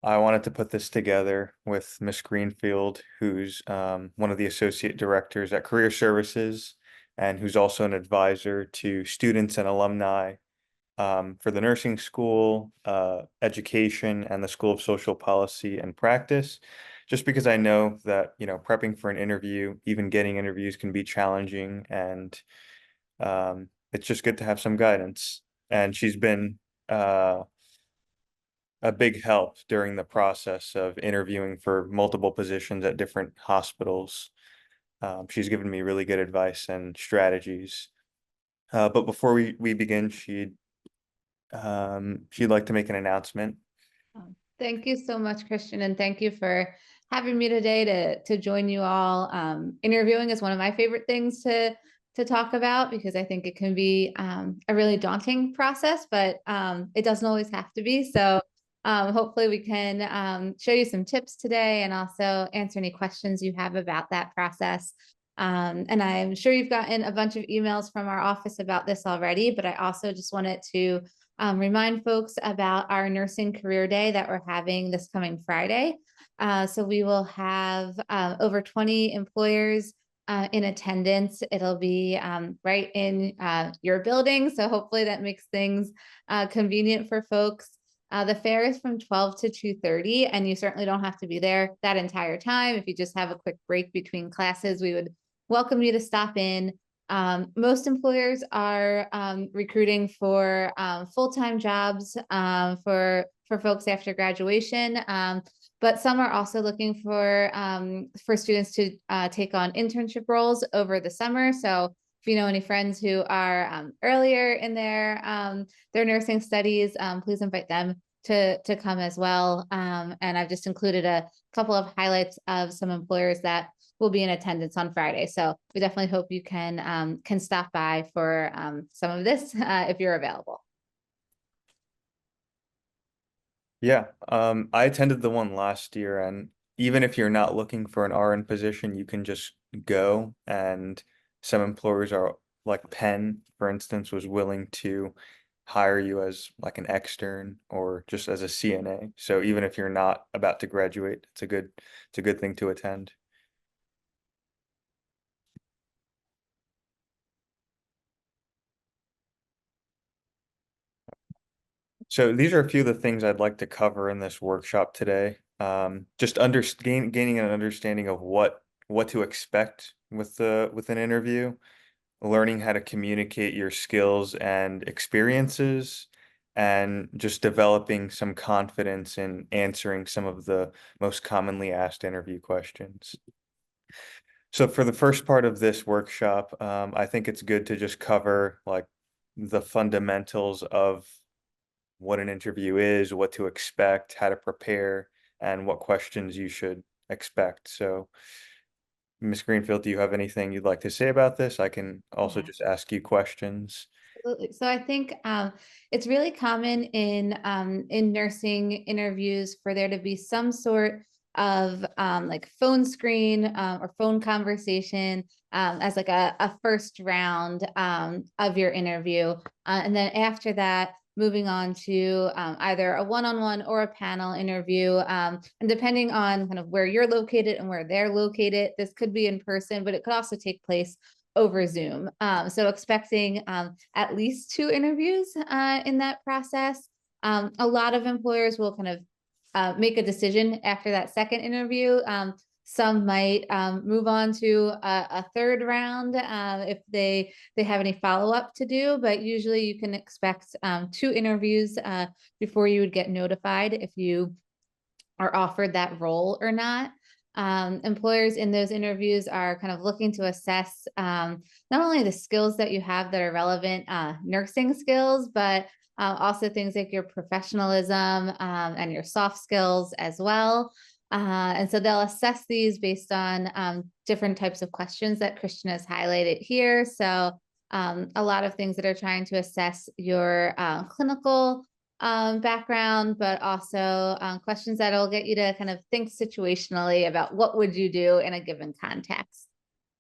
I wanted to put this together with Miss Greenfield, who's one of the associate directors at Career Services and who's also an advisor to students and alumni for the nursing school, education, and the School of Social Policy and Practice. Just because I know that, prepping for an interview, even getting interviews can be challenging, and it's just good to have some guidance. And she's been a big help during the process of interviewing for multiple positions at different hospitals. She's given me really good advice and strategies. But before we begin, she'd like to make an announcement. Thank you so much, Christian, and thank you for having me today to join you all. Interviewing is one of my favorite things to talk about because I think it can be a really daunting process, but it doesn't always have to be. So hopefully we can show you some tips today and also answer any questions you have about that process. And I'm sure you've gotten a bunch of emails from our office about this already, but I also just wanted to remind folks about our nursing career day that we're having this coming Friday. So we will have over 20 employers in attendance. It'll be right in your building. So hopefully that makes things convenient for folks. The fair is from 12 to 2:30, and you certainly don't have to be there that entire time. If you just have a quick break between classes, we would welcome you to stop in. Most employers are recruiting for full-time jobs for folks after graduation, but some are also looking for students to take on internship roles over the summer. So if you know any friends who are earlier in their nursing studies, please invite them to come as well. And I've just included a couple of highlights of some employers that will be in attendance on Friday. So we definitely hope you can stop by for some of this if you're available. Yeah, I attended the one last year, and even if you're not looking for an RN position, you can just go. And some employers are like Penn, for instance, was willing to hire you as like an extern or just as a CNA. So even if you're not about to graduate, it's a good thing to attend. So these are a few of the things I'd like to cover in this workshop today. Just gaining an understanding of what to expect with an interview, learning how to communicate your skills and experiences, and just developing some confidence in answering some of the most commonly asked interview questions. So for the first part of this workshop, I think it's good to just cover like the fundamentals of what an interview is, what to expect, how to prepare, and what questions you should expect. So, Ms. Greenfield, do you have anything you'd like to say about this? I can also Yeah. just ask you questions. Absolutely. So I think it's really common in nursing interviews for there to be some sort of like phone screen or phone conversation as like a first round of your interview. And then after that, moving on to either a one-on-one or a panel interview. And depending on kind of where you're located and where they're located, this could be in person, but it could also take place over Zoom. So expecting at least 2 interviews in that process. A lot of employers will kind of make a decision after that second interview. Some might move on to a third round if they have any follow-up to do, but usually you can expect 2 interviews before you would get notified if you are offered that role or not. Employers in those interviews are kind of looking to assess not only the skills that you have that are relevant nursing skills, but also things like your professionalism and your soft skills as well. And so they'll assess these based on different types of questions that Christian has highlighted here. So a lot of things that are trying to assess your clinical background, but also questions that'll get you to kind of think situationally about what would you do in a given context.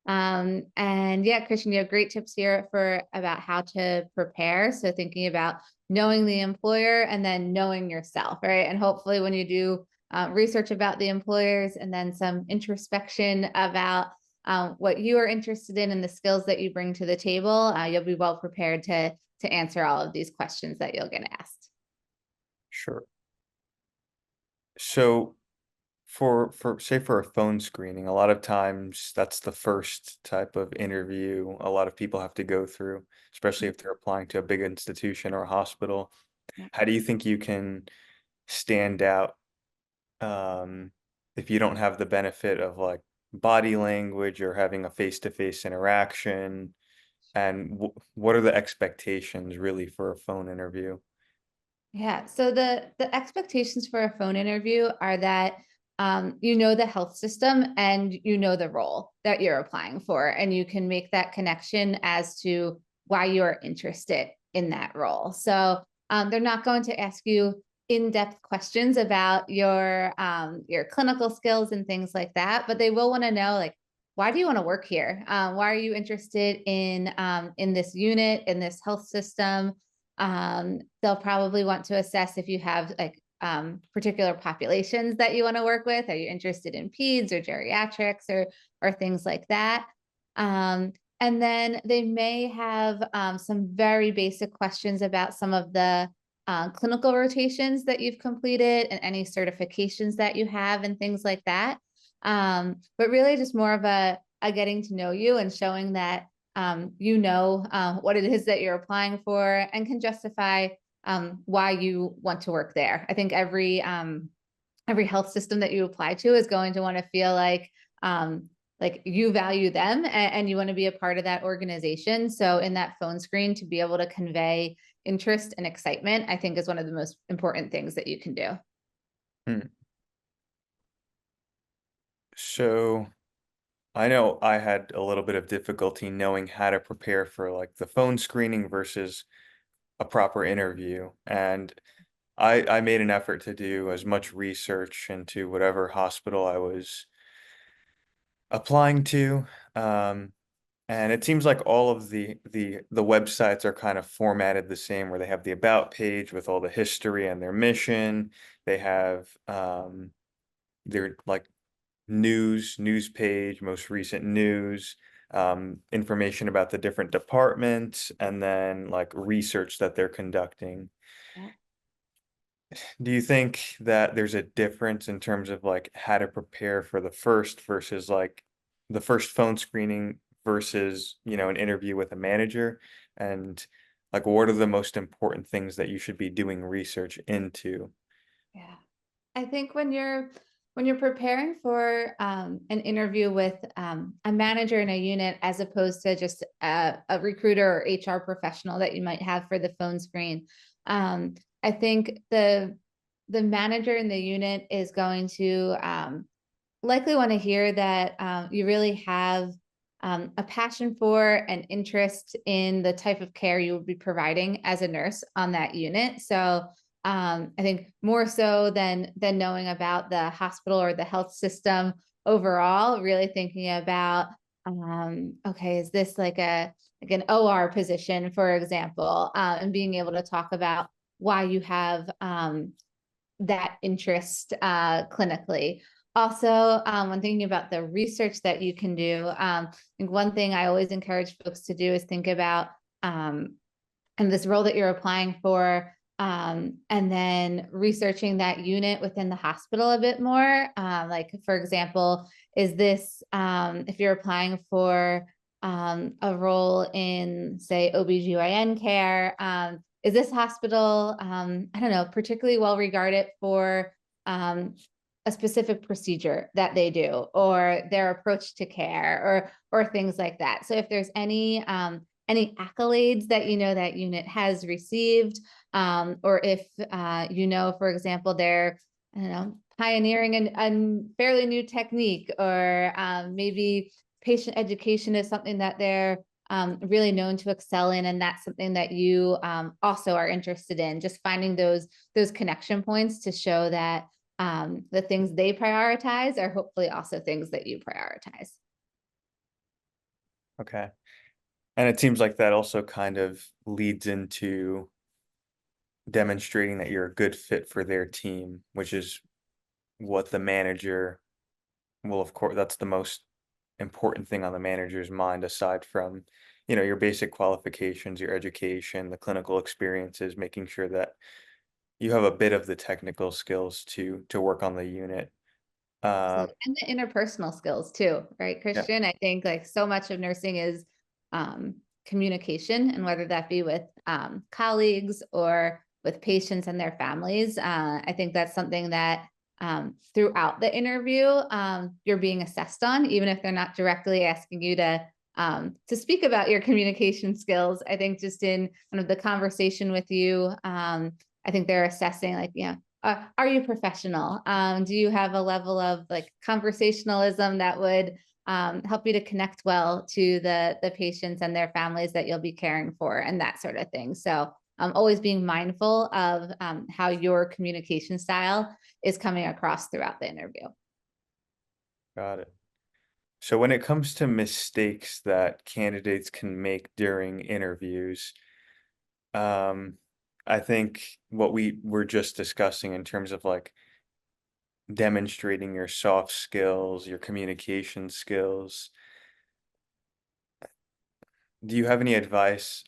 And yeah, Christian, you have great tips here for about how to prepare. So thinking about knowing the employer and then knowing yourself, right? And hopefully when you do research about the employers and then some introspection about what you are interested in and the skills that you bring to the table, you'll be well prepared to answer all of these questions that you'll get asked. Sure. So for a phone screening, a lot of times that's the first type of interview a lot of people have to go through, especially if they're applying to a big institution or a hospital. Yeah. How do you think you can stand out um, if you don't have the benefit of like body language or having a face-to-face interaction? And what are the expectations really for a phone interview? Yeah. So the expectations for a phone interview are that you know the health system and you know the role that you're applying for, and you can make that connection as to why you are interested in that role. So they're not going to ask you in-depth questions about your clinical skills and things like that, but they will want to know, like, why do you want to work here? Why are you interested in this unit, in this health system? They'll probably want to assess if you have like particular populations that you want to work with. Are you interested in peds or geriatrics or things like that? And then they may have some very basic questions about some of the clinical rotations that you've completed and any certifications that you have and things like that. But really just more of a getting to know you and showing that you know what it is that you're applying for and can justify why you want to work there. I think every health system that you apply to is going to want to feel like you value them and you want to be a part of that organization. So in that phone screen, to be able to convey interest and excitement, I think is one of the most important things that you can do. Hmm. So I know I had a little bit of difficulty knowing how to prepare for like the phone screening versus a proper interview. And I made an effort to do as much research into whatever hospital I was applying to. Um, and it seems like all of the websites are kind of formatted the same, where they have the about page with all the history and their mission. They have their like news page, most recent news, information about the different departments, and then like research that they're conducting. Yeah. Do you think that there's a difference in terms of like how to prepare for the first versus like the first phone screening versus, an interview with a manager? And like what are the most important things that you should be doing research into? Yeah. I think when you're preparing for an interview with a manager in a unit, as opposed to just a recruiter or HR professional that you might have for the phone screen, I think the manager in the unit is going to likely want to hear that you really have a passion for and interest in the type of care you would be providing as a nurse on that unit. So I think more so than knowing about the hospital or the health system overall, really thinking about okay, is this like an OR position, for example, and being able to talk about why you have that interest clinically. Also, when thinking about the research that you can do, I think one thing I always encourage folks to do is think about and this role that you're applying for, and then researching that unit within the hospital a bit more. Like, for example, is this, if you're applying for a role in, say, OBGYN care, is this hospital, I don't know, particularly well regarded for a specific procedure that they do or their approach to care or things like that. So if there's any accolades that you know that unit has received, or if for example, they're, I don't know, pioneering a fairly new technique, or maybe patient education is something that they're really known to excel in, and that's something that you also are interested in. Just finding those connection points to show that the things they prioritize are hopefully also things that you prioritize. Okay. And it seems like that also kind of leads into demonstrating that you're a good fit for their team, which is what the manager will, of course, that's the most important thing on the manager's mind aside from, your basic qualifications, your education, the clinical experiences, making sure that you have a bit of the technical skills to work on the unit. Absolutely. And the interpersonal skills too, right, Yeah, Christian? I think like so much of nursing is um, communication, and whether that be with colleagues or with patients and their families. I think that's something that throughout the interview, you're being assessed on, even if they're not directly asking you to speak about your communication skills. I think just in kind of the conversation with you, I think they're assessing like, are you professional? Do you have a level of like conversationalism that would help you to connect well to the patients and their families that you'll be caring for, and that sort of thing. So always being mindful of how your communication style is coming across throughout the interview. got it. So when it comes to mistakes that candidates can make during interviews, um, I think what we were just discussing in terms of like demonstrating your soft skills, your communication skills, do you have any advice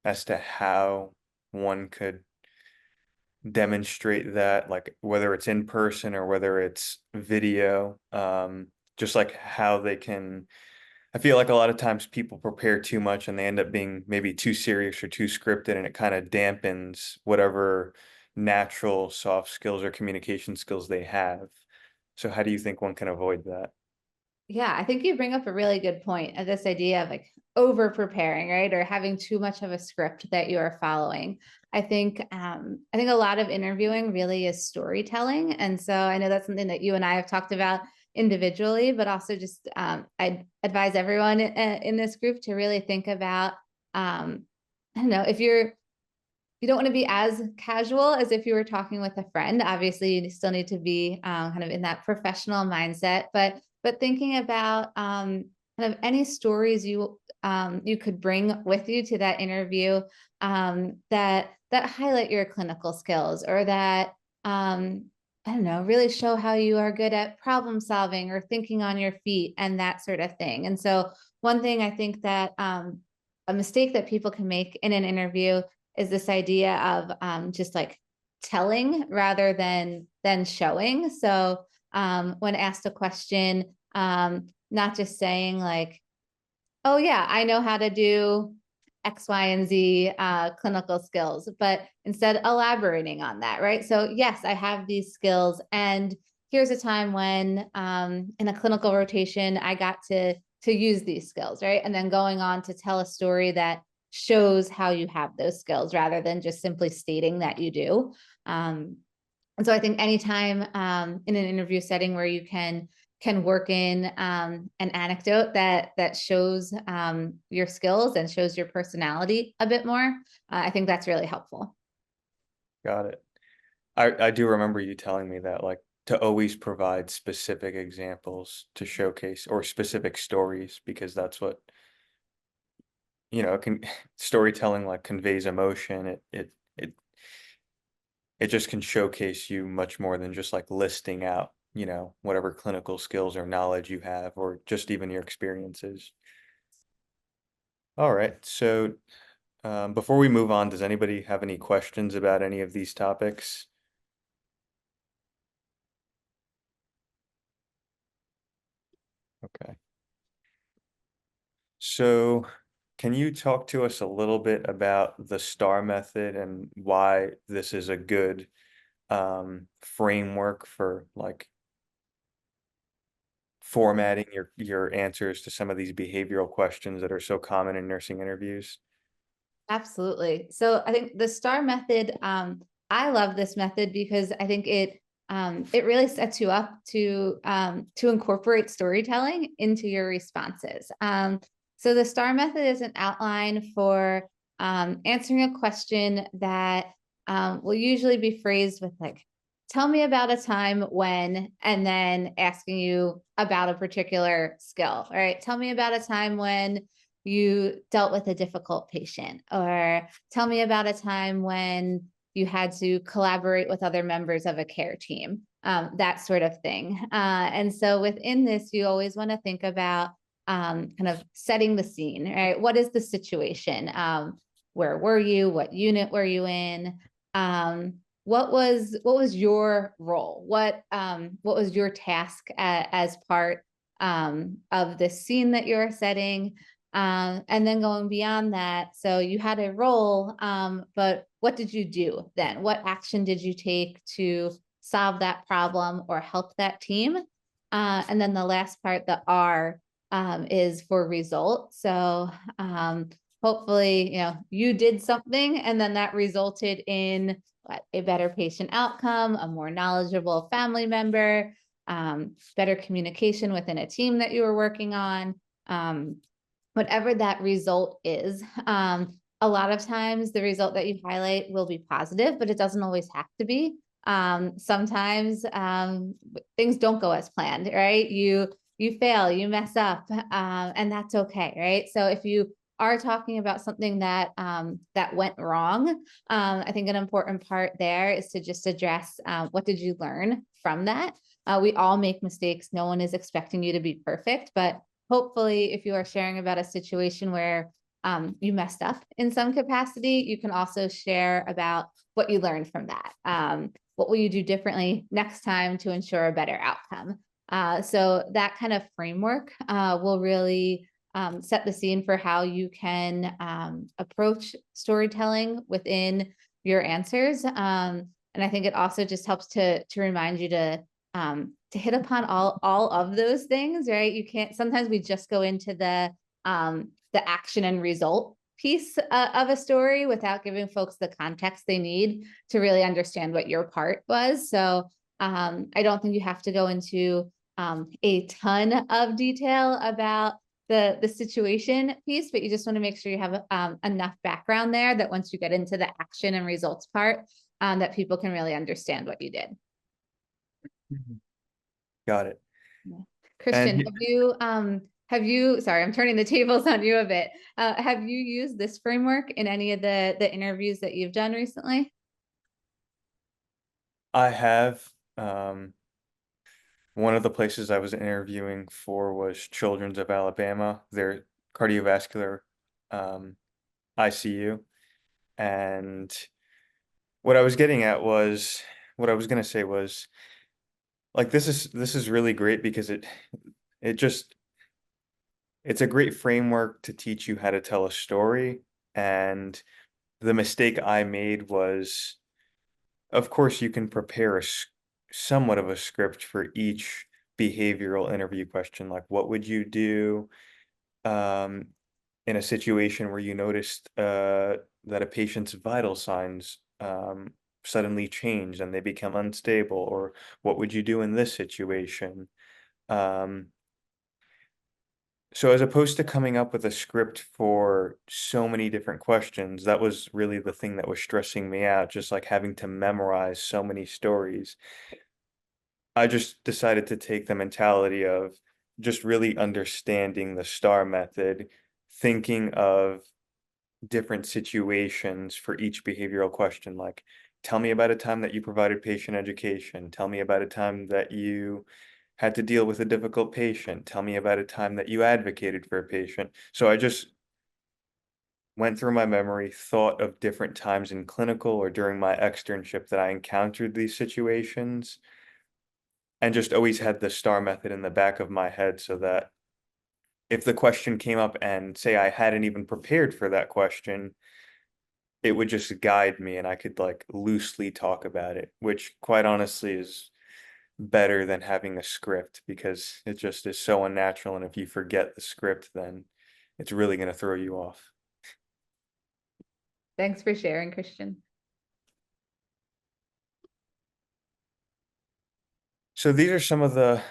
as to how one could demonstrate that, like whether it's in person or whether it's video, just like how they can. I feel like a lot of times people prepare too much and they end up being maybe too serious or too scripted, and it kind of dampens whatever natural soft skills or communication skills they have. So how do you think one can avoid that? Yeah, I think you bring up a really good point of this idea of like over preparing, right? Or having too much of a script that you are following. I think a lot of interviewing really is storytelling. And so I know that's something that you and I have talked about individually, but also just I advise everyone in this group to really think about I don't know, if you don't want to be as casual as if you were talking with a friend. Obviously, you still need to be kind of in that professional mindset, but thinking about kind of any stories you could bring with you to that interview that highlight your clinical skills, or that I don't know, really show how you are good at problem solving or thinking on your feet and that sort of thing. And so, one thing I think that a mistake that people can make in an interview is this idea of just like telling rather than showing. So when asked a question, not just saying like, "Oh yeah, I know how to do X, Y, and Z clinical skills," but instead elaborating on that, right? So yes, I have these skills, and here's a time when in a clinical rotation I got to use these skills, right? And then going on to tell a story that shows how you have those skills rather than just simply stating that you do. And so I think anytime in an interview setting where you can work in an anecdote that shows your skills and shows your personality a bit more, I think that's really helpful. Got it. I do remember you telling me that, like, to always provide specific examples to showcase or specific stories because that's what, can storytelling like conveys emotion. It just can showcase you much more than just like listing out, whatever clinical skills or knowledge you have or just even your experiences. All right. So, before we move on, does anybody have any questions about any of these topics? Okay. So, can you talk to us a little bit about the STAR method and why this is a good framework for like formatting your answers to some of these behavioral questions that are so common in nursing interviews? Absolutely. So I think the STAR method, I love this method because I think it really sets you up to incorporate storytelling into your responses. So the STAR method is an outline for answering a question that will usually be phrased with like, tell me about a time when, and then asking you about a particular skill. All right. Tell me about a time when you dealt with a difficult patient, or tell me about a time when you had to collaborate with other members of a care team, that sort of thing. And so within this, you always want to think about kind of setting the scene, right? What is the situation? Where were you? What unit were you in? What was your role? What was your task as part of the scene that you're setting? And then going beyond that, so you had a role, but what did you do then? What action did you take to solve that problem or help that team? And then the last part, the R, is for result. So hopefully, you did something and then that resulted in a better patient outcome, a more knowledgeable family member, better communication within a team that you were working on. Whatever that result is. A lot of times the result that you highlight will be positive, but it doesn't always have to be. Sometimes things don't go as planned, right? You fail, you mess up, and that's okay, right? So if you are talking about something that that went wrong, I think an important part there is to just address what did you learn from that. We all make mistakes. No one is expecting you to be perfect, but hopefully, if you are sharing about a situation where you messed up in some capacity, you can also share about what you learned from that. What will you do differently next time to ensure a better outcome? So that kind of framework will really set the scene for how you can approach storytelling within your answers. And I think it also just helps to remind you to hit upon all of those things, right? You can't, sometimes we just go into the action and result piece of a story without giving folks the context they need to really understand what your part was. So I don't think you have to go into a ton of detail about the situation piece, but you just want to make sure you have enough background there that once you get into the action and results part, that people can really understand what you did. Got it. Yeah. Christian, And have you, sorry, I'm turning the tables on you a bit. Have you used this framework in any of the interviews that you've done recently? I have, one of the places I was interviewing for was Children's of Alabama, their cardiovascular ICU. And what I was getting at was, what I was going to say was, like, this is really great because it just it's a great framework to teach you how to tell a story. And the mistake I made was, of course, you can prepare somewhat of a script for each behavioral interview question, like what would you do um, in a situation where you noticed that a patient's vital signs suddenly change and they become unstable, or what would you do in this situation? Um, so as opposed to coming up with a script for so many different questions, that was really the thing that was stressing me out, just like having to memorize so many stories. I just decided to take the mentality of just really understanding the STAR method, thinking of different situations for each behavioral question, like tell me about a time that you provided patient education, tell me about a time that you had to deal with a difficult patient, tell me about a time that you advocated for a patient. So I just went through my memory, thought of different times in clinical or during my externship that I encountered these situations, and just always had the STAR method in the back of my head so that if the question came up and say I hadn't even prepared for that question, it would just guide me and I could like loosely talk about it, which quite honestly is better than having a script because it just is so unnatural. And if you forget the script, then it's really going to throw you off. Thanks for sharing, Christian. So these are some of the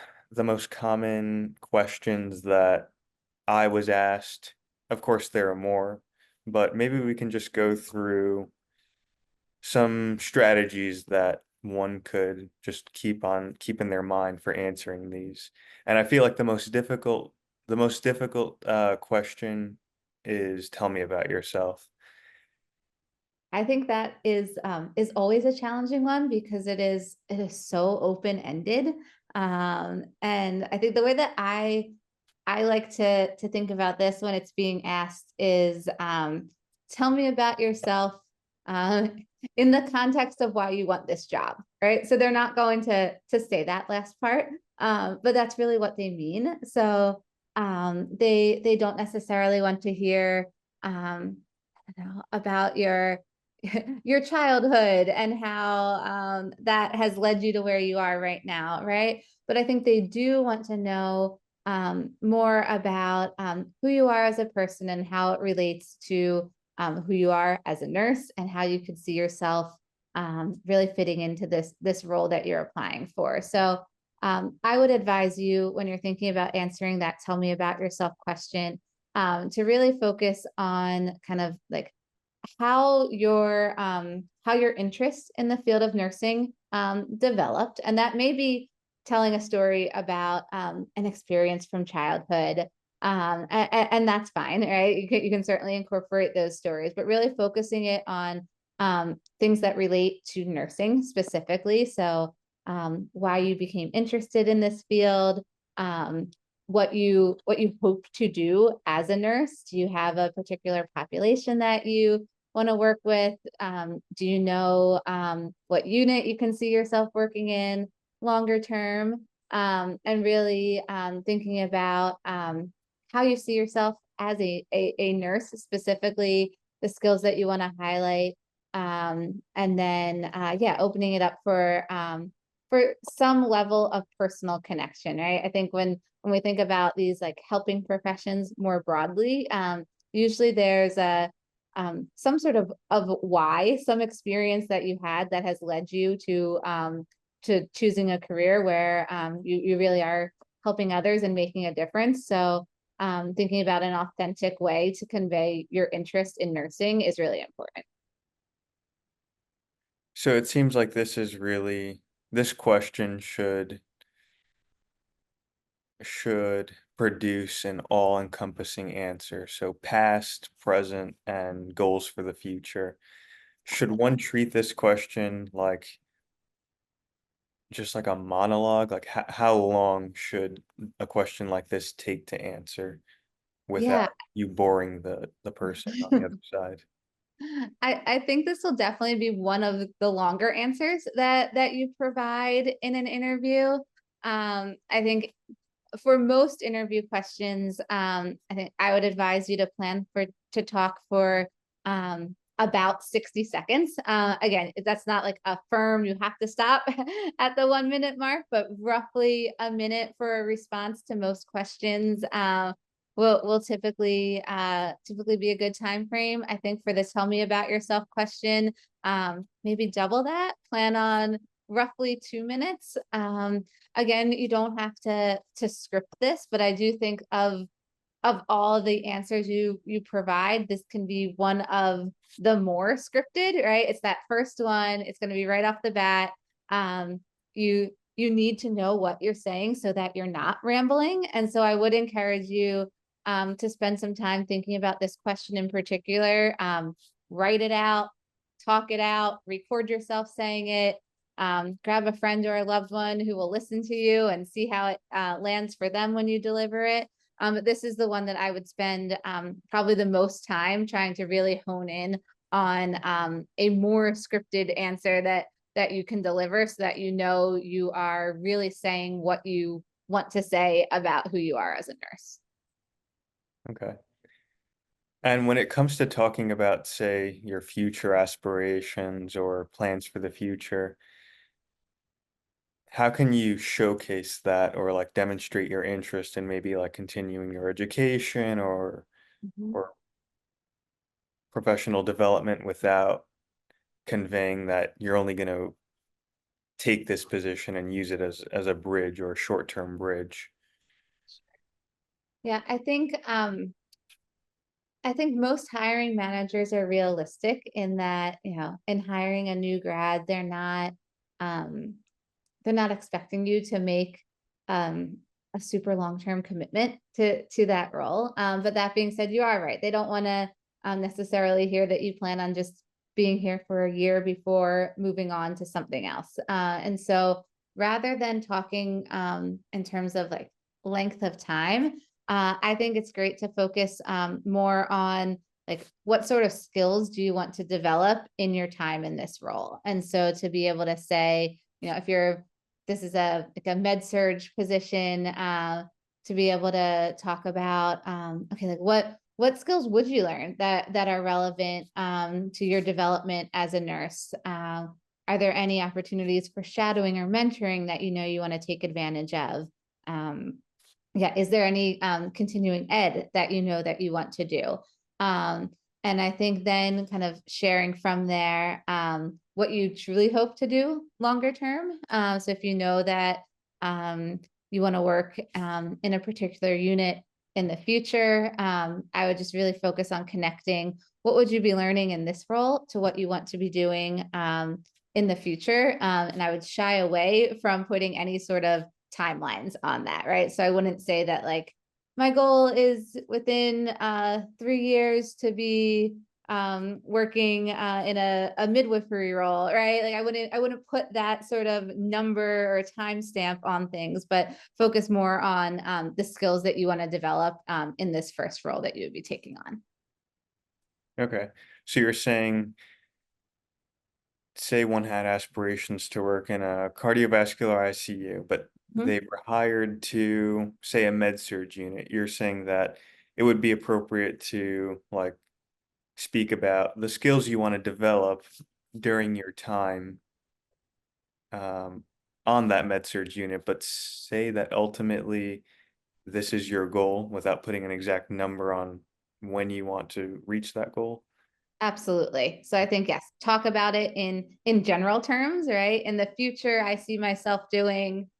most common questions that I was asked. Of course, there are more, but maybe we can just go through some strategies that one could just keep in their mind for answering these. And I feel like the most difficult question is tell me about yourself. I think that is always a challenging one because it is so open-ended. And I think the way that I like to think about this when it's being asked is tell me about yourself in the context of why you want this job, right? So they're not going to say that last part, but that's really what they mean. So they don't necessarily want to hear I don't know, about your childhood and how that has led you to where you are right now, right? But I think they do want to know more about who you are as a person and how it relates to who you are as a nurse and how you could see yourself really fitting into this role that you're applying for. So I would advise you when you're thinking about answering that tell me about yourself question to really focus on kind of like how your interest in the field of nursing developed, and that may be telling a story about an experience from childhood, and that's fine, right? You can certainly incorporate those stories, but really focusing it on things that relate to nursing specifically. So why you became interested in this field, um, what you hope to do as a nurse. Do you have a particular population that you want to work with? Do you know what unit you can see yourself working in longer term? And really thinking about how you see yourself as a nurse, specifically the skills that you want to highlight. And then, yeah, opening it up for some level of personal connection, right? I think when we think about these like helping professions more broadly, usually there's a some sort of why, some experience that you had that has led you to choosing a career where you really are helping others and making a difference. So thinking about an authentic way to convey your interest in nursing is really important. So it seems like this question should produce an all-encompassing answer. So past, present, and goals for the future. Should one treat this question like just like a monologue? Like how long should a question like this take to answer Yeah. without you boring the person on the other side? I think this will definitely be one of the longer answers that you provide in an interview. I think for most interview questions, I think I would advise you to plan to talk for about 60 seconds. Again, that's not like a firm, you have to stop at the 1 minute mark, but roughly a minute for a response to most questions. Will typically be a good time frame. I think for the tell me about yourself question, maybe double that. Plan on roughly 2 minutes. Again, you don't have to script this, but I do think of all the answers you provide, this can be one of the more scripted, right? It's that first one, it's going to be right off the bat. You need to know what you're saying so that you're not rambling. And so I would encourage you to spend some time thinking about this question in particular. Write it out, talk it out, record yourself saying it. Grab a friend or a loved one who will listen to you and see how it lands for them when you deliver it. This is the one that I would spend probably the most time trying to really hone in on a more scripted answer that you can deliver so that you know you are really saying what you want to say about who you are as a nurse. Okay. And when it comes to talking about, say, your future aspirations or plans for the future, how can you showcase that or like demonstrate your interest in maybe like continuing your education Mhm. or professional development without conveying that you're only going to take this position and use it as a bridge or a short-term bridge? Yeah, I think most hiring managers are realistic in that, in hiring a new grad, um, they're not expecting you to make um, a super long-term commitment to that role. But that being said, you are right. They don't want to necessarily hear that you plan on just being here for a year before moving on to something else. And so rather than talking in terms of like length of time, I think it's great to focus more on like what sort of skills do you want to develop in your time in this role. And so to be able to say, you know, if you're this is a like a med surge position, to be able to talk about okay, like what skills would you learn that are relevant to your development as a nurse? Are there any opportunities for shadowing or mentoring that you know you want to take advantage of? Yeah, is there any continuing ed that you know that you want to do? And I think then kind of sharing from there what you truly hope to do longer term. So if you know that you want to work in a particular unit in the future, I would just really focus on connecting what would you be learning in this role to what you want to be doing in the future. And I would shy away from putting any sort of timelines on that, right? So I wouldn't say that like my goal is within 3 years to be working in a midwifery role, right? Like I wouldn't put that sort of number or timestamp on things, but focus more on the skills that you want to develop in this first role that you would be taking on. Okay. So you're saying, say one had aspirations to work in a cardiovascular ICU, but Mhm. they were hired to, say, a med surg unit. You're saying that it would be appropriate to like speak about the skills you want to develop during your time um, on that med surg unit, but say that ultimately this is your goal without putting an exact number on when you want to reach that goal. Absolutely. So I think yes, talk about it in general terms, right? In the future, I see myself doing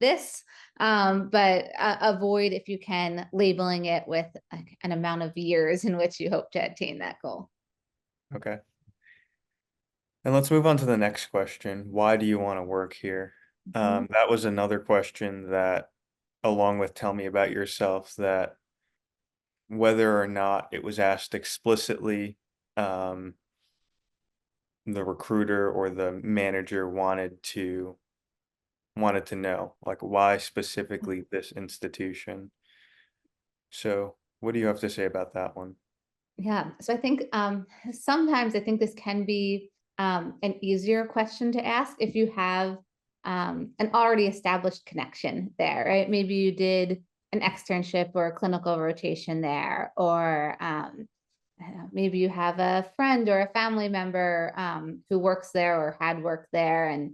this, but avoid if you can labeling it with like, an amount of years in which you hope to attain that goal. Okay. And let's move on to the next question. Why do you want to work here? Mhm. That was another question that, along with tell me about yourself, that whether or not it was asked explicitly, um, the recruiter or the manager wanted to know, like why specifically this institution. So what do you have to say about that one? Yeah. So I think sometimes I think this can be an easier question to ask if you have an already established connection there, right? Maybe you did an externship or a clinical rotation there, or I don't know, maybe you have a friend or a family member who works there or had worked there and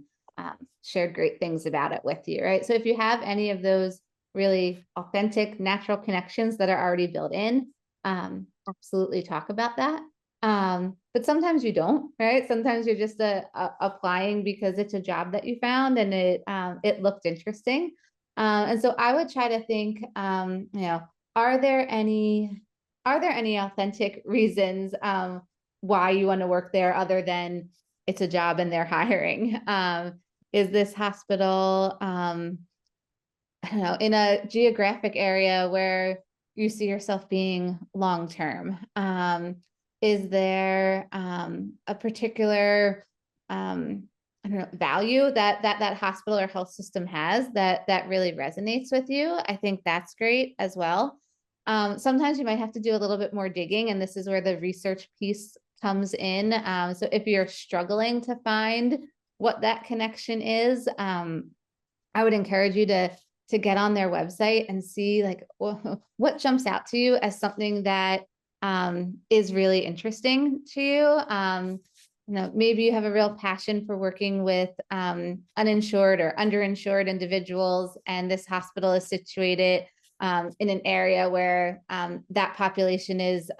shared great things about it with you, right? So if you have any of those really authentic, natural connections that are already built in, absolutely talk about that. But sometimes you don't, right? Sometimes you're just applying because it's a job that you found and it looked interesting. And so I would try to think, you know, are there any are there any authentic reasons why you want to work there other than it's a job and they're hiring? Is this hospital I don't know, in a geographic area where you see yourself being long term? Is there a particular I don't know value that hospital or health system has that really resonates with you? I think that's great as well. Sometimes you might have to do a little bit more digging, and this is where the research piece comes in. So if you're struggling to find what that connection is, I would encourage you to get on their website and see like what jumps out to you as something that is really interesting to you. You know, maybe you have a real passion for working with uninsured or underinsured individuals, and this hospital is situated in an area where that population is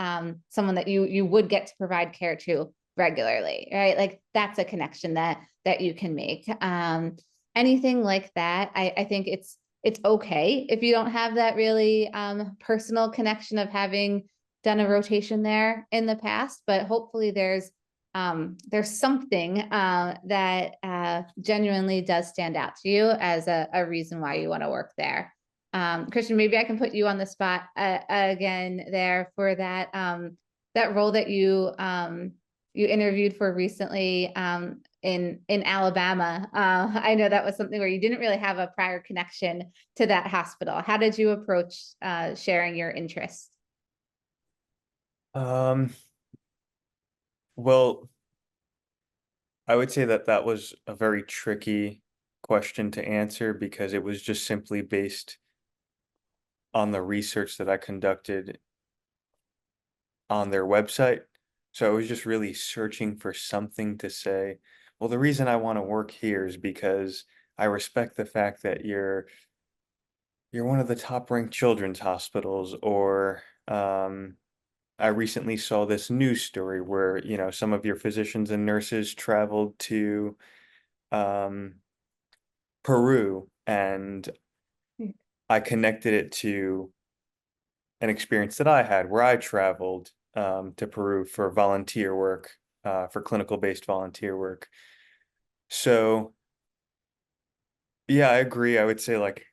someone that you would get to provide care to regularly, right? Like that's a connection that you can make. Anything like that, I think it's okay if you don't have that really personal connection of having done a rotation there in the past, but hopefully there's something that genuinely does stand out to you as a reason why you want to work there. Christian, maybe I can put you on the spot again there for that that role that you interviewed for recently in Alabama. I know that was something where you didn't really have a prior connection to that hospital. How did you approach sharing your interests? Um, well, I would say that that was a very tricky question to answer because it was just simply based on the research that I conducted on their website. So I was just really searching for something to say, well, the reason I want to work here is because I respect the fact that you're one of the top ranked children's hospitals, or I recently saw this news story where, some of your physicians and nurses traveled to um, Peru, and I connected it to an experience that I had where I traveled to Peru for volunteer work, for clinical based volunteer work. So, yeah, I agree. I would say, like,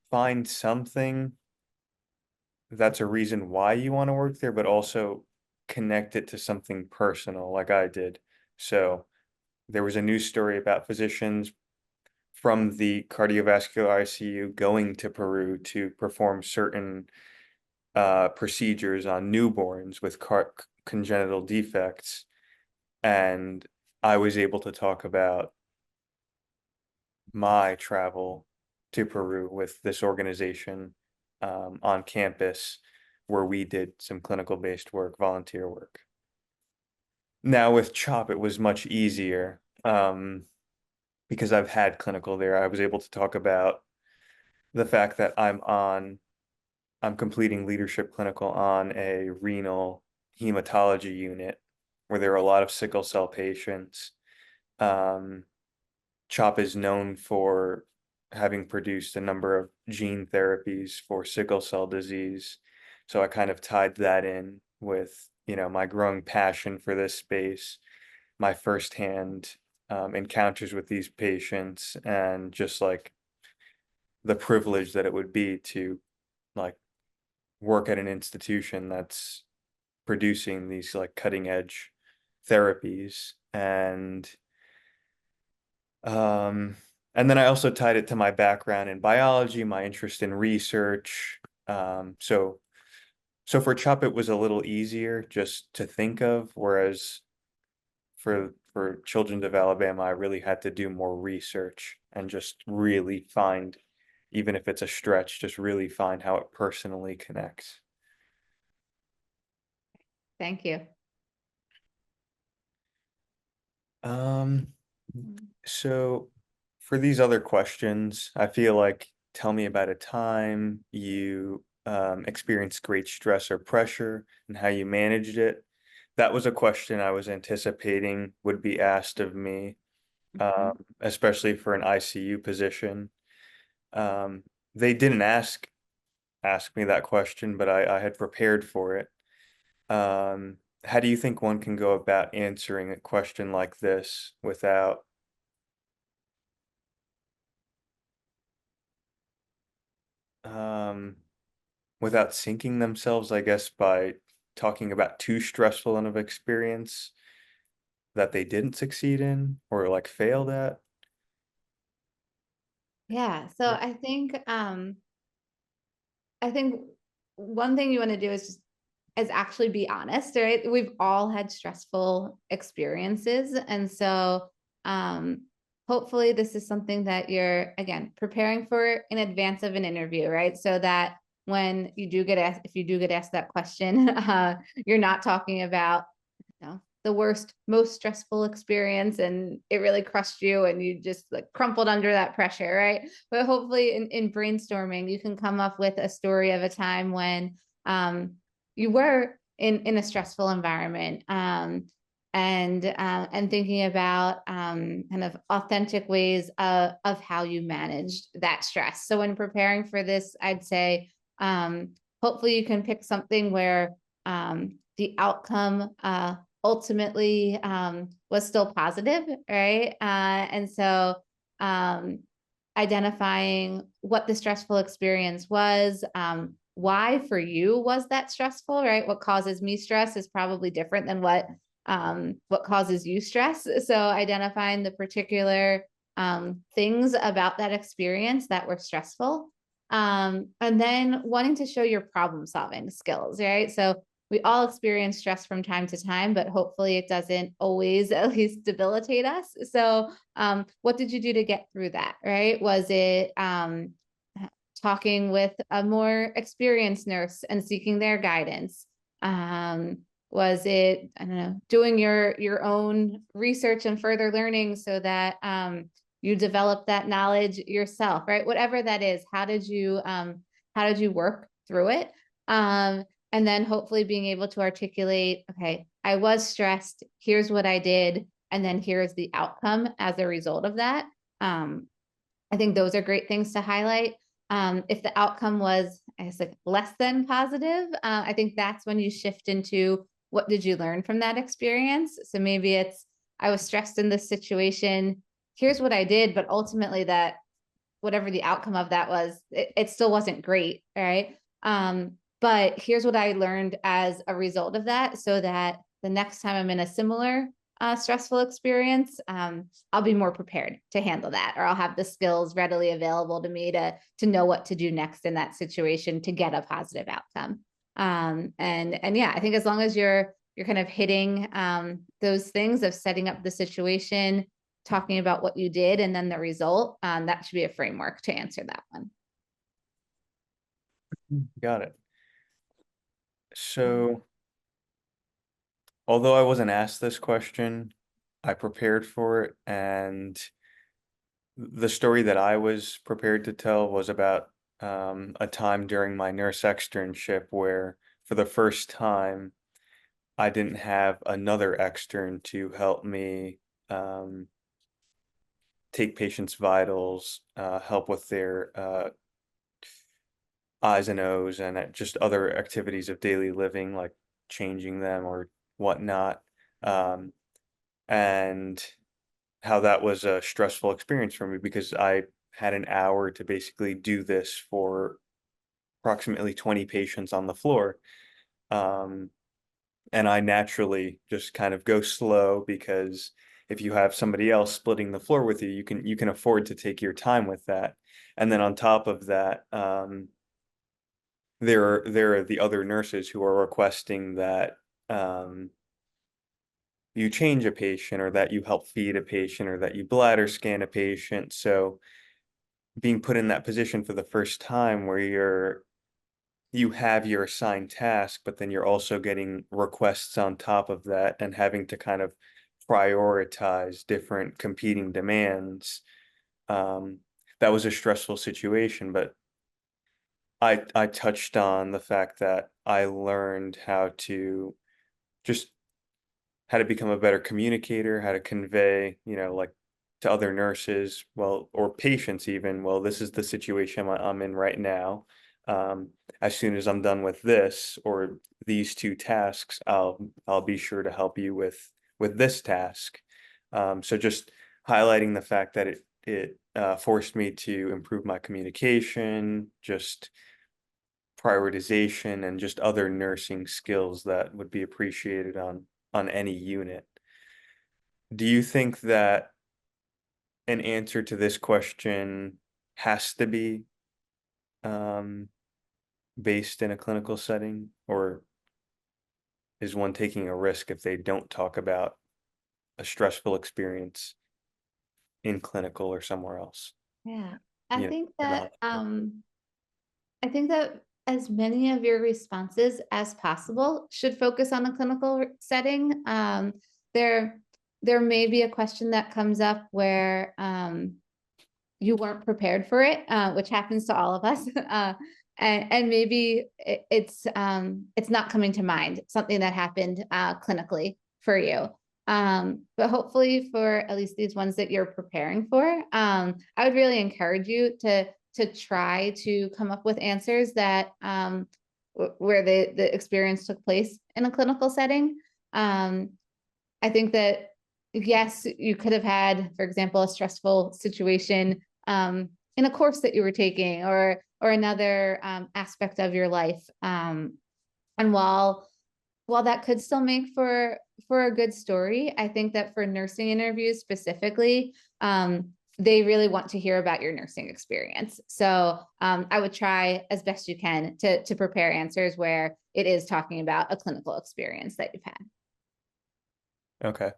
find something that's a reason why you want to work there, but also connect it to something personal, like I did. So, there was a news story about physicians from the cardiovascular ICU going to Peru to perform certain procedures on newborns with congenital defects. And I was able to talk about my travel to Peru with this organization on campus where we did some clinical based work, volunteer work. Now with CHOP, it was much easier because I've had clinical there. I was able to talk about the fact that I'm completing leadership clinical on a renal hematology unit where there are a lot of sickle cell patients. Um, CHOP is known for having produced a number of gene therapies for sickle cell disease. So I kind of tied that in with, my growing passion for this space, my firsthand encounters with these patients, and just like the privilege that it would be to like work at an institution that's producing these like cutting edge therapies. Um and then I also tied it to my background in biology, my interest in research. So for CHOP it was a little easier just to think of, whereas for Children's of Alabama I really had to do more research and just really find, even if it's a stretch, just really find how it personally connects. Thank you. Um, so for these other questions, I feel like tell me about a time you experienced great stress or pressure and how you managed it. That was a question I was anticipating would be asked of me, Mhm. especially for an ICU position. They didn't ask me that question, but I had prepared for it. How do you think one can go about answering a question like this um, without sinking themselves, I guess, by talking about too stressful of an experience that they didn't succeed in or like failed at? Yeah, so I think one thing you want to do is actually be honest, right? We've all had stressful experiences. And so hopefully this is something that you're again preparing for in advance of an interview, right? So that when you do get asked, if you do get asked that question, you're not talking about, the worst, most stressful experience and it really crushed you and you just like crumpled under that pressure, right? But hopefully in brainstorming, you can come up with a story of a time when you were in a stressful environment, and thinking about kind of authentic ways of how you managed that stress. So when preparing for this, I'd say hopefully you can pick something where the outcome was still positive, right? And so identifying what the stressful experience was, why for you was that stressful, right? What causes me stress is probably different than what causes you stress. So identifying the particular things about that experience that were stressful. And then wanting to show your problem solving skills, right? So we all experience stress from time to time, but hopefully it doesn't always at least debilitate us. So what did you do to get through that, right? Was it talking with a more experienced nurse and seeking their guidance? Was it, I don't know, doing your own research and further learning so that you develop that knowledge yourself, right? Whatever that is, how did you work through it? And then hopefully being able to articulate, okay, I was stressed, here's what I did, and then here's the outcome as a result of that. I think those are great things to highlight. If the outcome was, I guess, like less than positive, I think that's when you shift into what did you learn from that experience? So maybe it's, I was stressed in this situation, here's what I did, but ultimately that, whatever the outcome of that was, it still wasn't great, right? But here's what I learned as a result of that, so that the next time I'm in a similar stressful experience, I'll be more prepared to handle that, or I'll have the skills readily available to me to know what to do next in that situation to get a positive outcome. And yeah, I think as long as you're kind of hitting those things of setting up the situation, talking about what you did, and then the result, that should be a framework to answer that one. Got it. So, although I wasn't asked this question, I prepared for it, and the story that I was prepared to tell was about a time during my nurse externship where, for the first time, I didn't have another extern to help me take patients' vitals, help with their I's and O's, and just other activities of daily living, like changing them or whatnot. Um, and how that was a stressful experience for me because I had an hour to basically do this for approximately 20 patients on the floor. Um, and I naturally just kind of go slow because if you have somebody else splitting the floor with you, you can afford to take your time with that. And then on top of that, there are the other nurses who are requesting that you change a patient, or that you help feed a patient, or that you bladder scan a patient. So being put in that position for the first time where you have your assigned task, but then you're also getting requests on top of that and having to kind of prioritize different competing demands. That was a stressful situation, but I touched on the fact that I learned just how to become a better communicator, how to convey, like to other nurses, well, or patients even, well, this is the situation I'm in right now. As soon as I'm done with this or these two tasks, I'll be sure to help you with this task. So just highlighting the fact that it forced me to improve my communication, just prioritization, and just other nursing skills that would be appreciated on any unit. Do you think that an answer to this question has to be based in a clinical setting, or is one taking a risk if they don't talk about a stressful experience in clinical or somewhere else? Yeah, I You know, think in the that hospital. I think that as many of your responses as possible should focus on a clinical setting. There, there may be a question that comes up where you weren't prepared for it, which happens to all of us. And maybe it's not coming to mind, something that happened clinically for you. But hopefully for at least these ones that you're preparing for, I would really encourage you to try to come up with answers that where the experience took place in a clinical setting. I think that yes, you could have had, for example, a stressful situation in a course that you were taking, or another aspect of your life. And while that could still make for a good story, I think that for nursing interviews specifically, they really want to hear about your nursing experience. So I would try as best you can to prepare answers where it is talking about a clinical experience that you've had. Okay.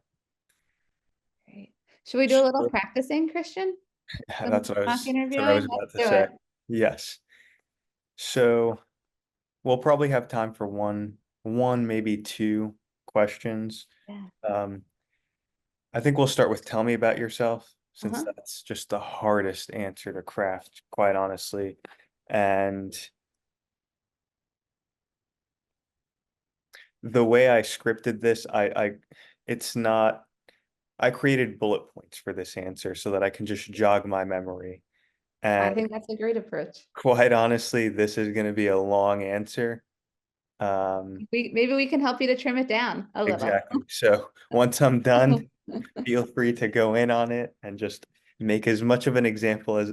Great. Should we do a little Sure. practicing, Christian? Some mock That's what I was interviewing? about Let's to do say. it. Yes. So we'll probably have time for one, maybe two questions. Yeah. Um, I think we'll start with tell me about yourself, since Uh-huh. that's just the hardest answer to craft, quite honestly. And the way I scripted this, it's not, I created bullet points for this answer so that I can just jog my memory. I And think that's a great approach. quite honestly, this is going to be a long answer. Maybe we can help you to trim it down a little. Exactly. So once I'm done, feel free to go in on it and just make as much of an example as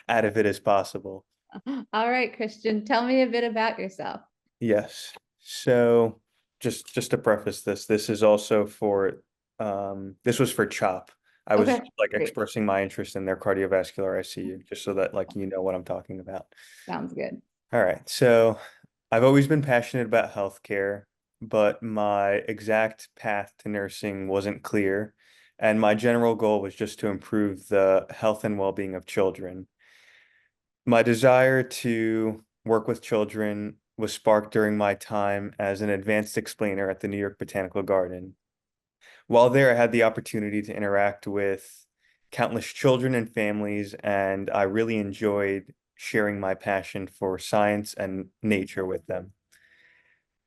out of it as possible. All right, Christian, tell me a bit about yourself. Yes. So just to preface this, this is also for this was for CHOP. I was Okay, like great. expressing my interest in their cardiovascular ICU, just so that like you know what I'm talking about. Sounds good. All right. So I've always been passionate about healthcare, but my exact path to nursing wasn't clear. And my general goal was just to improve the health and well-being of children. My desire to work with children was sparked during my time as an advanced explainer at the New York Botanical Garden. While there, I had the opportunity to interact with countless children and families, and I really enjoyed sharing my passion for science and nature with them.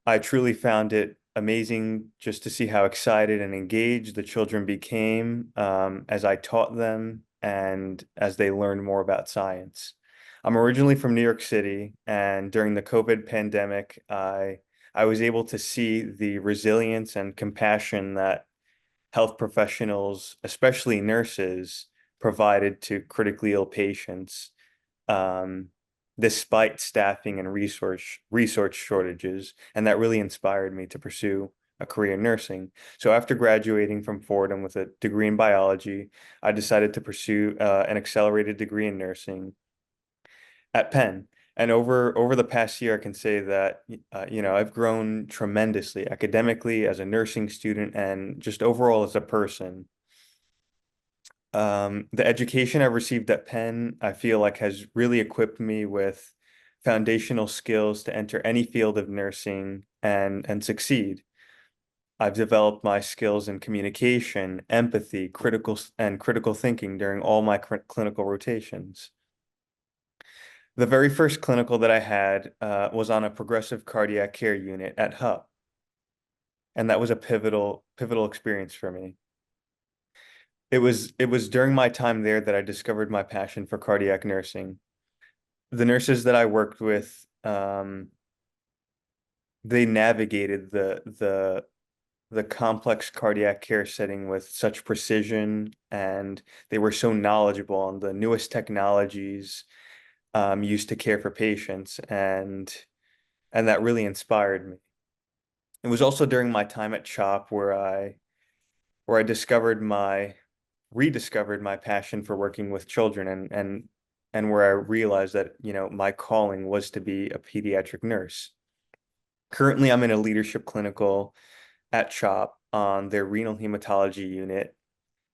I truly found it amazing just to see how excited and engaged the children became as I taught them and as they learned more about science. I'm originally from New York City, and during the COVID pandemic, I was able to see the resilience and compassion that health professionals, especially nurses, provided to critically ill patients, um, despite staffing and resource shortages, and that really inspired me to pursue a career in nursing. So after graduating from Fordham with a degree in biology, I decided to pursue an accelerated degree in nursing at Penn. And over the past year, I can say that I've grown tremendously academically as a nursing student and just overall as a person. The education I've received at Penn, I feel like has really equipped me with foundational skills to enter any field of nursing and succeed. I've developed my skills in communication, empathy, critical thinking during all my clinical rotations. The very first clinical that I had was on a progressive cardiac care unit at HUP, and that was a pivotal experience for me. It was during my time there that I discovered my passion for cardiac nursing. The nurses that I worked with, they navigated the complex cardiac care setting with such precision, and they were so knowledgeable on the newest technologies used to care for patients, and that really inspired me. It was also during my time at CHOP where I rediscovered my passion for working with children and where I realized that, my calling was to be a pediatric nurse. Currently, I'm in a leadership clinical at CHOP on their renal hematology unit,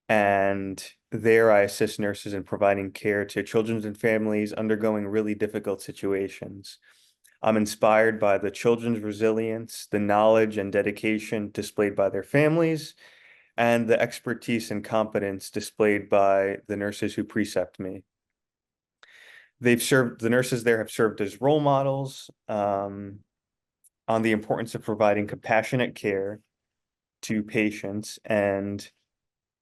and there I assist nurses in providing care to children and families undergoing really difficult situations. I'm inspired by the children's resilience, the knowledge and dedication displayed by their families, and the expertise and competence displayed by the nurses who precept me. The nurses there have served as role models on the importance of providing compassionate care to patients. And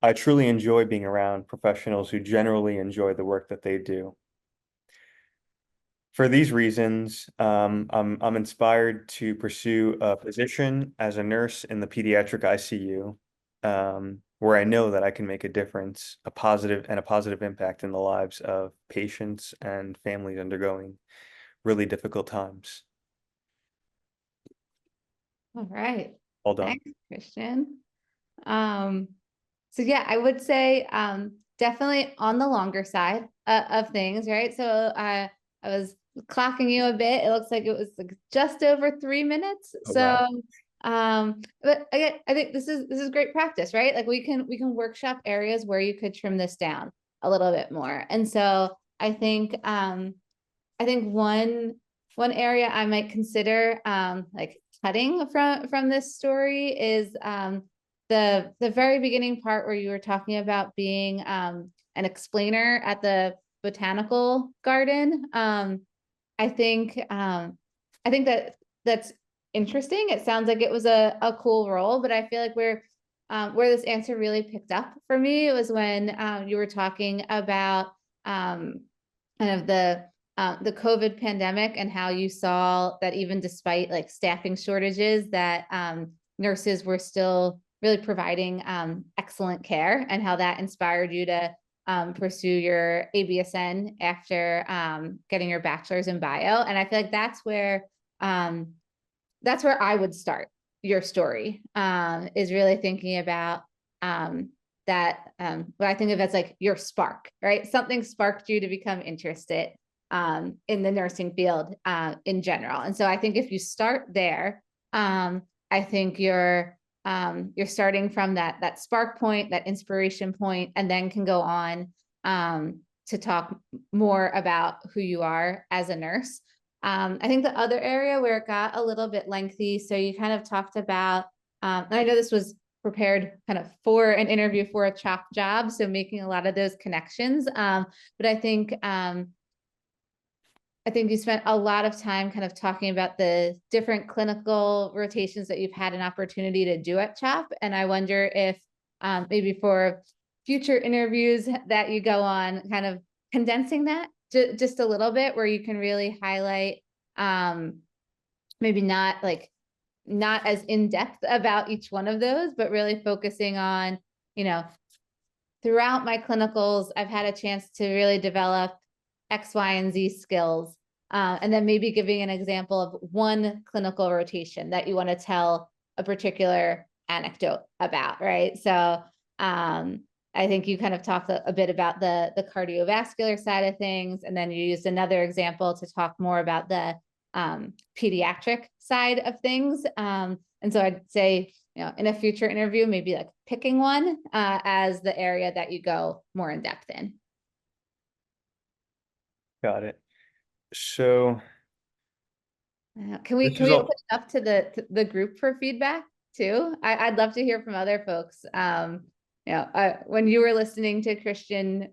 I truly enjoy being around professionals who generally enjoy the work that they do. For these reasons, I'm inspired to pursue a position as a nurse in the pediatric ICU. where I know that I can make a difference, a positive impact in the lives of patients and families undergoing really difficult times. All right. All done. Thanks, Christian. Um, so yeah, I would say definitely on the longer side of things, right? So I was clocking you a bit. It looks like it was like just over 3 minutes. Oh, wow. So but again, I think this is great practice, right? Like we can workshop areas where you could trim this down a little bit more. And so I think one area I might consider like cutting from this story is the very beginning part where you were talking about being an explainer at the botanical garden. I think that's interesting. It sounds like it was a cool role, but I feel like where this answer really picked up for me was when you were talking about kind of the COVID pandemic and how you saw that even despite like staffing shortages, that nurses were still really providing excellent care, and how that inspired you to pursue your ABSN after getting your bachelor's in bio. And I feel like that's where I would start your story, is really thinking about what I think of as like your spark, right? Something sparked you to become interested in the nursing field in general. And so I think if you start there, I think you're starting from that spark point, that inspiration point, and then can go on to talk more about who you are as a nurse. I think the other area where it got a little bit lengthy, so you kind of talked about, and I know this was prepared kind of for an interview for a CHOP job, so making a lot of those connections. But I think you spent a lot of time kind of talking about the different clinical rotations that you've had an opportunity to do at CHOP. And I wonder if maybe for future interviews that you go on, kind of condensing that just a little bit, where you can really highlight maybe not as in depth about each one of those, but really focusing on, throughout my clinicals, I've had a chance to really develop X, Y, and Z skills. And then maybe giving an example of one clinical rotation that you want to tell a particular anecdote about, right? So I think you kind of talked a bit about the cardiovascular side of things, and then you used another example to talk more about the pediatric side of things. And so I'd say, in a future interview, maybe like picking one as the area that you go more in depth in. Got it. So Can we this is open all, it up to the group for feedback too? I'd love to hear from other folks. When you were listening to Christian,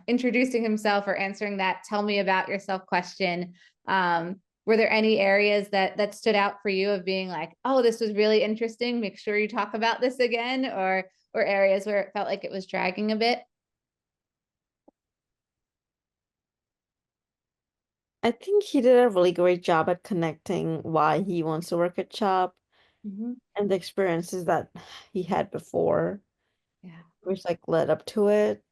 introducing himself or answering that "tell me about yourself" question, were there any areas that stood out for you of being like, oh, this was really interesting, make sure you talk about this again, or areas where it felt like it was dragging a bit? I think he did a really great job at connecting why he wants to work at CHOP Mhm. and the experiences that he had before, Yeah. which like led up to it.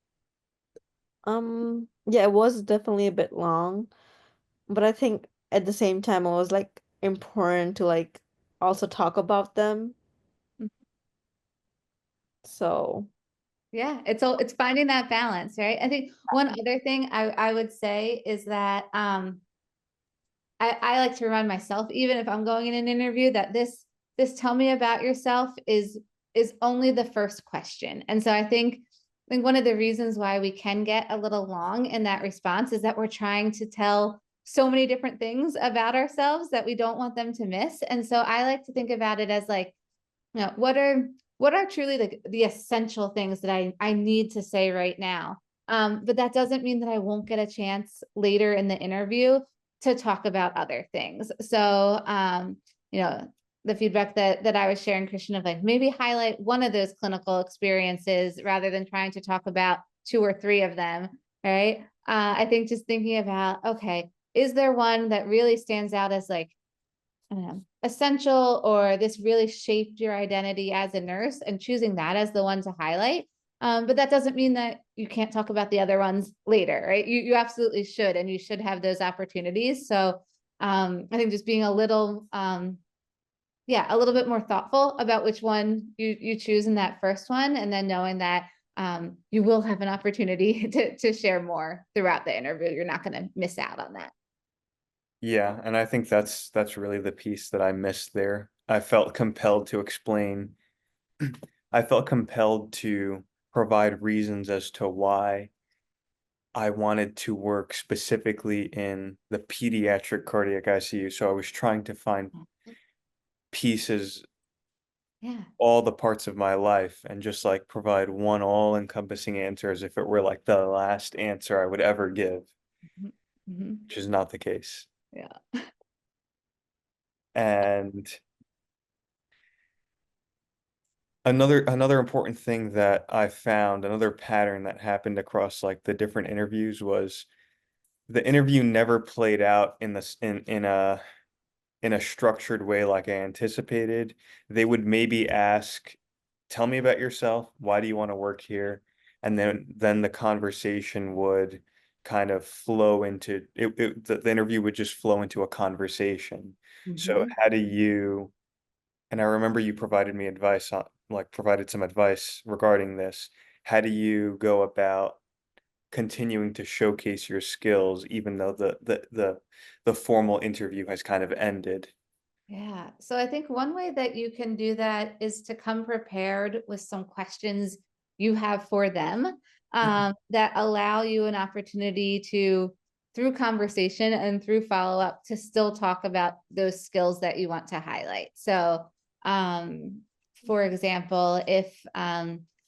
Yeah, it was definitely a bit long, but I think at the same time it was like important to like also talk about them. So, Yeah, it's finding that balance, right? I think one other thing I would say is that I like to remind myself, even if I'm going in an interview, that this "tell me about yourself" is only the first question. And so I think one of the reasons why we can get a little long in that response is that we're trying to tell so many different things about ourselves that we don't want them to miss. And so I like to think about it as like, what are truly the essential things that I need to say right now. But that doesn't mean that I won't get a chance later in the interview to talk about other things. So the feedback that I was sharing, Christian, of like maybe highlight one of those clinical experiences rather than trying to talk about two or three of them, right? I think just thinking about, okay, is there one that really stands out as like essential, or this really shaped your identity as a nurse, and choosing that as the one to highlight. But that doesn't mean that you can't talk about the other ones later, right? You absolutely should, and you should have those opportunities. So I think just being a little, a little bit more thoughtful about which one you choose in that first one, and then knowing that you will have an opportunity to share more throughout the interview. You're not going to miss out on that. Yeah, and I think that's really the piece that I missed there. I felt compelled to explain. I felt compelled to provide reasons as to why I wanted to work specifically in the pediatric cardiac ICU. So I was trying to find pieces, Yeah. all the parts of my life, and just like provide one all-encompassing answer as if it were like the last answer I would ever give, Mm-hmm. which is not the case. Yeah. And another important thing that I found, another pattern that happened across like the different interviews was the interview never played out in this in a structured way like I anticipated. They would maybe ask, "Tell me about yourself. Why do you want to work here?" And then the conversation would kind of flow into the interview would just flow into a conversation. So Mm-hmm. how do you, and I remember you provided me advice on, like provided some advice regarding this. How do you go about continuing to showcase your skills even though the formal interview has kind of ended? Yeah. So I think one way that you can do that is to come prepared with some questions you have for them, that allow you an opportunity to, through conversation and through follow up, to still talk about those skills that you want to highlight. So, um, for example, if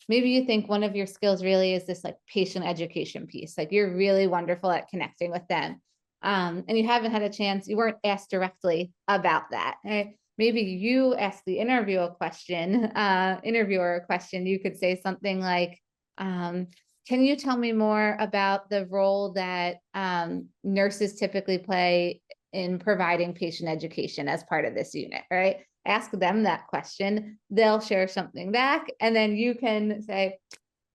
maybe you think one of your skills really is this like patient education piece, like you're really wonderful at connecting with them, and you haven't had a chance, you weren't asked directly about that. Right? Maybe you ask the interviewer a question. You could say something like, can you tell me more about the role that nurses typically play in providing patient education as part of this unit, right? Ask them that question. They'll share something back, and then you can say,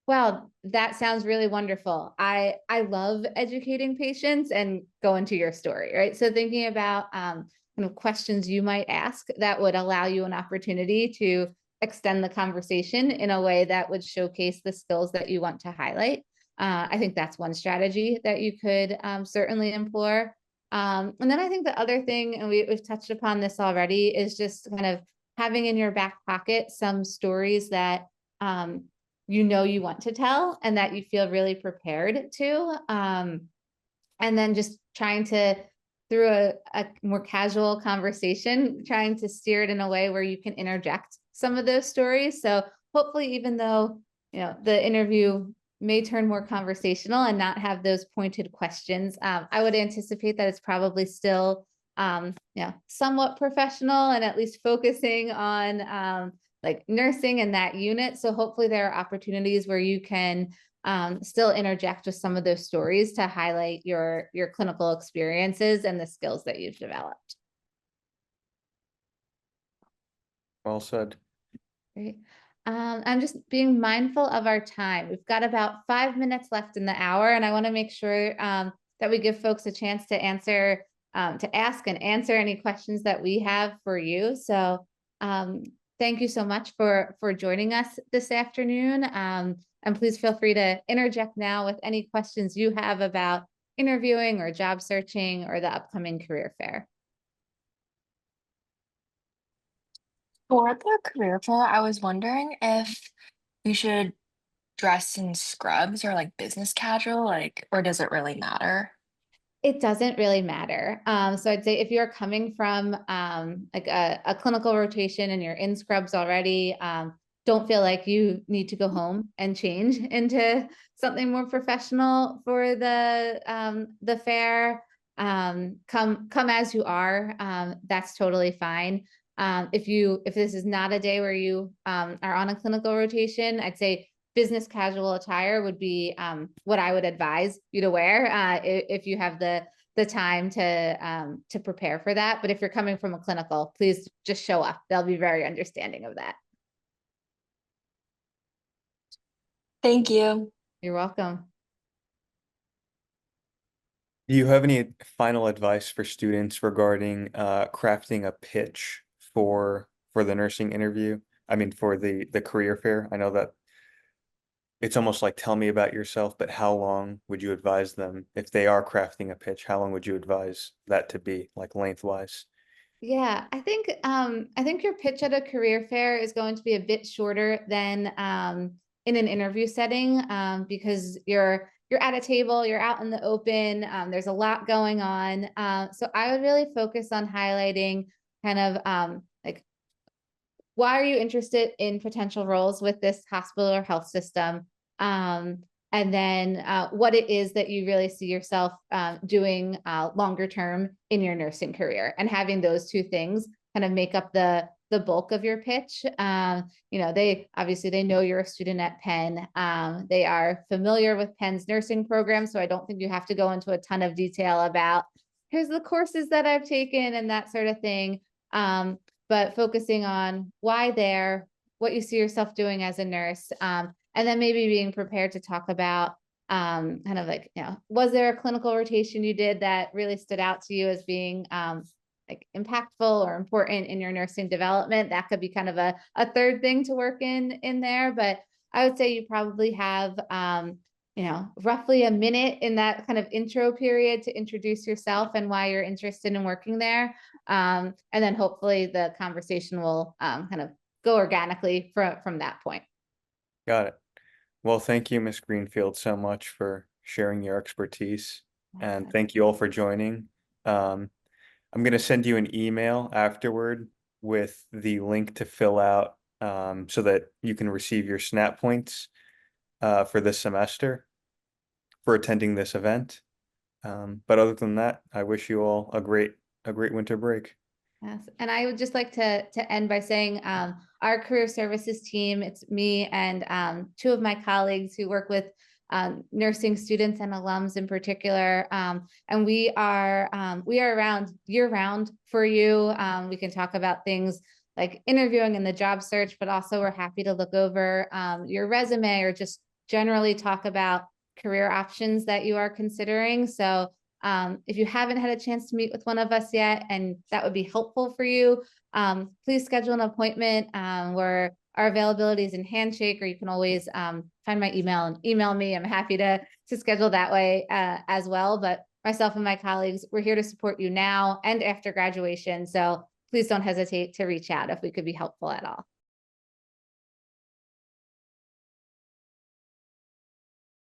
well, that sounds really wonderful. I love educating patients, and go into your story, right? So thinking about kind of questions you might ask that would allow you an opportunity to extend the conversation in a way that would showcase the skills that you want to highlight. I think that's one strategy that you could certainly employ. And then I think the other thing, and we've touched upon this already, is just kind of having in your back pocket some stories that you know you want to tell and that you feel really prepared to. And then just trying to, through a more casual conversation, trying to steer it in a way where you can interject some of those stories. So hopefully, even though the interview may turn more conversational and not have those pointed questions, I would anticipate that it's probably still somewhat professional and at least focusing on like nursing in that unit. So hopefully there are opportunities where you can still interject with some of those stories to highlight your clinical experiences and the skills that you've developed. Well said. Great. I'm just being mindful of our time. We've got about 5 minutes left in the hour, and I want to make sure that we give folks a chance to ask and answer any questions that we have for you. So thank you so much for joining us this afternoon. And please feel free to interject now with any questions you have about interviewing or job searching or the upcoming career fair. For the career fair, I was wondering if we should dress in scrubs or like business casual, like, or does it really matter? It doesn't really matter. So I'd say if you're coming from like a clinical rotation and you're in scrubs already, don't feel like you need to go home and change into something more professional for the fair. Come as you are. That's totally fine. If this is not a day where you are on a clinical rotation, I'd say business casual attire would be what I would advise you to wear if you have the the time to prepare for that. But if you're coming from a clinical, please just show up. They'll be very understanding of that. Thank you. You're welcome. Do you have any final advice for students regarding crafting a pitch for the nursing interview? I mean, for the career fair. I know that it's almost like tell me about yourself, but how long would you advise them if they are crafting a pitch? How long would you advise that to be, like lengthwise? Yeah, I think your pitch at a career fair is going to be a bit shorter than in an interview setting, because you're at a table, you're out in the open, there's a lot going on. So I would really focus on highlighting kind of like, why are you interested in potential roles with this hospital or health system? And then what it is that you really see yourself doing longer term in your nursing career, and having those two things kind of make up the bulk of your pitch. You know, they obviously they know you're a student at Penn. They are familiar with Penn's nursing program, so I don't think you have to go into a ton of detail about here's the courses that I've taken and that sort of thing. But focusing on why there, what you see yourself doing as a nurse, and then maybe being prepared to talk about kind of like, you know, was there a clinical rotation you did that really stood out to you as being like impactful or important in your nursing development? That could be kind of a third thing to work in there. But I would say you probably have you know, roughly a minute in that kind of intro period to introduce yourself and why you're interested in working there. And then hopefully the conversation will kind of go organically from that point. Got it. Well, thank you, Miss Greenfield, so much for sharing your expertise. And thank you all for joining. I'm going to send you an email afterward with the link to fill out so that you can receive your SNAP points for this semester for attending this event. But other than that, I wish you all a great winter break. Yes, and I would just like to end by saying our career services team, it's me and two of my colleagues who work with nursing students and alums in particular, and we are around year round for you. We can talk about things like interviewing and the job search, but also we're happy to look over your resume or just generally talk about career options that you are considering. So if you haven't had a chance to meet with one of us yet, and that would be helpful for you, please schedule an appointment where our availability is in Handshake, or you can always find my email and email me. I'm happy to schedule that way as well. But myself and my colleagues, we're here to support you now and after graduation. So please don't hesitate to reach out if we could be helpful at all.